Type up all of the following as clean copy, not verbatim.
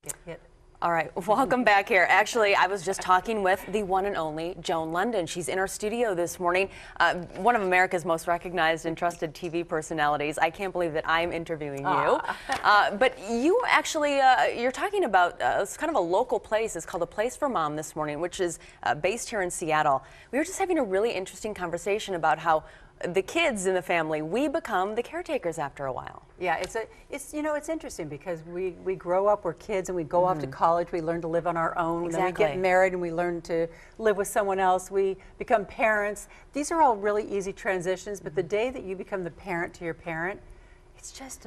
get hit. All right, welcome back here. Actually, I was just talking with the one and only Joan Lunden. She's in our studio this morning, one of America's most recognized and trusted TV personalities. I can't believe that I'm interviewing you. But you actually, you're talking about it's kind of a local place. It's called A Place for Mom this morning, which is based here in Seattle. We were just having a really interesting conversation about how the kids in the family, we become the caretakers after a while. Yeah, it's you know, it's interesting because we grow up, we're kids, and we go off to college, we learn to live on our own, Exactly. and then we get married and we learn to live with someone else, we become parents. These are all really easy transitions, but the day that you become the parent to your parent, it's just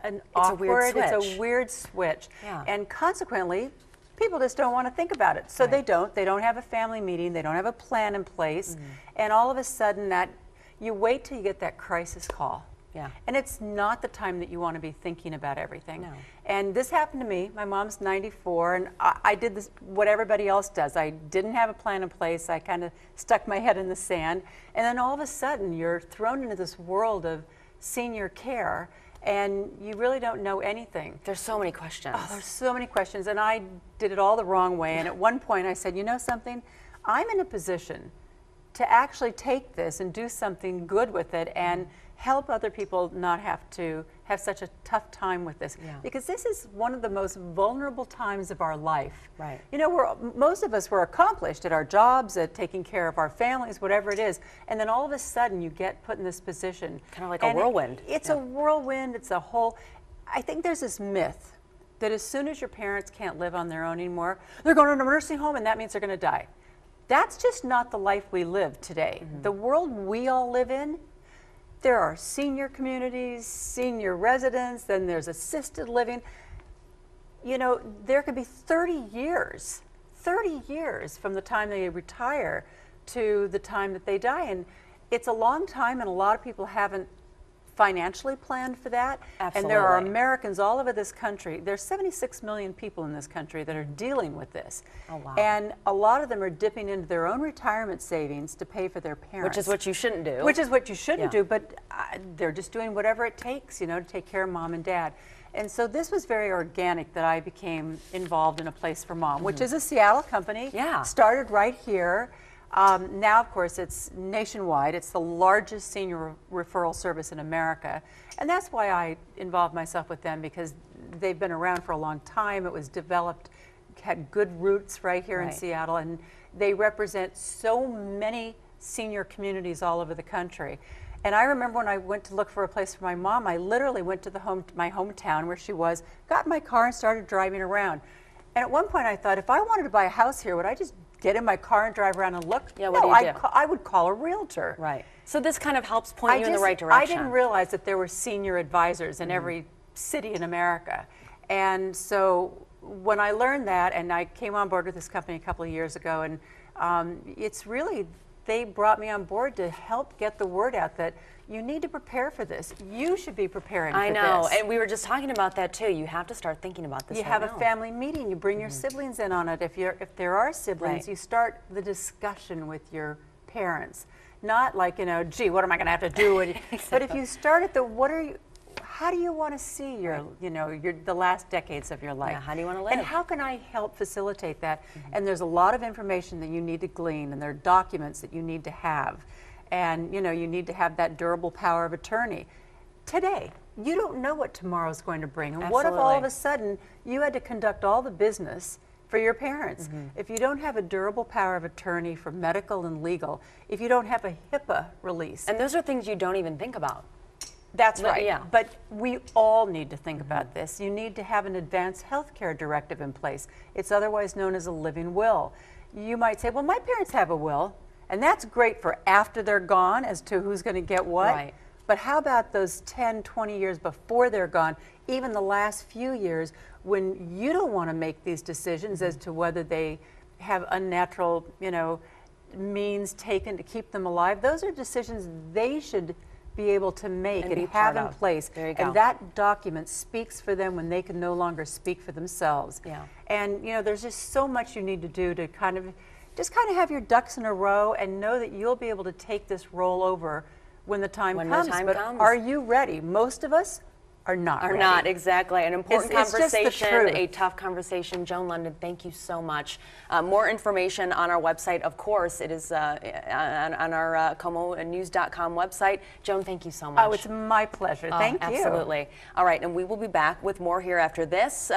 it's a weird switch. Yeah. And consequently, people just don't want to think about it. So Right. they don't have a family meeting, they don't have a plan in place, and all of a sudden you wait till you get that crisis call. Yeah. And it's not the time that you want to be thinking about everything. No. And this happened to me. My mom's 94, and I did this, what everybody else does. I didn't have a plan in place. I kind of stuck my head in the sand. And then all of a sudden, you're thrown into this world of senior care, and you really don't know anything. There's so many questions. Oh, there's so many questions, and I did it all the wrong way. And at one point, I said, you know something? I'm in a position to actually take this and do something good with it and help other people not have to have such a tough time with this. Yeah. Because this is one of the most vulnerable times of our life. Right. You know, most of us were accomplished at our jobs, at taking care of our families, whatever it is, and then all of a sudden you get put in this position. Kind of like a whirlwind. It's a whirlwind, it's a whole, I think there's this myth that as soon as your parents can't live on their own anymore, they're going to a nursing home and that means they're going to die. That's just not the life we live today. The world we all live in, there are senior communities, senior residents, then there's assisted living. You know, there could be 30 years from the time they retire to the time that they die. And it's a long time, and a lot of people haven't financially planned for that. Absolutely. And there are Americans all over this country. There's 76 million people in this country that are dealing with this. Oh, wow. And a lot of them are dipping into their own retirement savings to pay for their parents. Which is what you shouldn't do. Which is what you shouldn't Yeah. do, but they're just doing whatever it takes, you know, to take care of mom and dad. And so this was very organic that I became involved in A Place for Mom, which is a Seattle company. Yeah. Started right here. Now, of course, it's nationwide. It's the largest senior referral service in America. And that's why I involved myself with them, because they've been around for a long time. It was developed, had good roots right here in Seattle, and they represent so many senior communities all over the country. And I remember when I went to look for a place for my mom, I literally went to my hometown where she was, got in my car and started driving around. And at one point I thought, if I wanted to buy a house here, would I just get in my car and drive around and look? Yeah, what no, do you do? I would call a realtor. Right. So this kind of helps point you in the right direction. I didn't realize that there were senior advisors in every city in America. And so when I learned that, and I came on board with this company a couple of years ago, and it's really, they brought me on board to help get the word out that you need to prepare for this. You should be preparing for this. I know, and we were just talking about that too. You have to start thinking about this. You have a family meeting, you bring your siblings in on it. If there are siblings, you start the discussion with your parents. Not like, you know, gee, what am I going to have to do? Exactly. But if you start at how do you want to see your, you know, the last decades of your life? Yeah, how do you want to live? And how can I help facilitate that? And there's a lot of information that you need to glean, and there are documents that you need to have. And, you know, you need to have that durable power of attorney. Today, you don't know what tomorrow's going to bring. And what if all of a sudden you had to conduct all the business for your parents? If you don't have a durable power of attorney for medical and legal, if you don't have a HIPAA release. And those are things you don't even think about. That's right. Yeah. But we all need to think about this. You need to have an advanced health care directive in place. It's otherwise known as a living will. You might say, well, my parents have a will, and that's great for after they're gone as to who's going to get what. Right. But how about those 10, 20 years before they're gone, even the last few years when you don't want to make these decisions as to whether they have unnatural, you know, means taken to keep them alive? Those are decisions they should be able to make and have in place. There you go. And that document speaks for them when they can no longer speak for themselves. Yeah. And, you know, there's just so much you need to do to kind of have your ducks in a row and know that you'll be able to take this role over when the time comes. But are you ready? Most of us are not ready. Not exactly. An important It's just the conversation, truth. a tough conversation. Joan Lunden, thank you so much. More information on our website, of course. It is on our KOMOnews.com website. Joan, thank you so much. Oh, it's my pleasure. Thank you. Absolutely. All right, and we will be back with more here after this.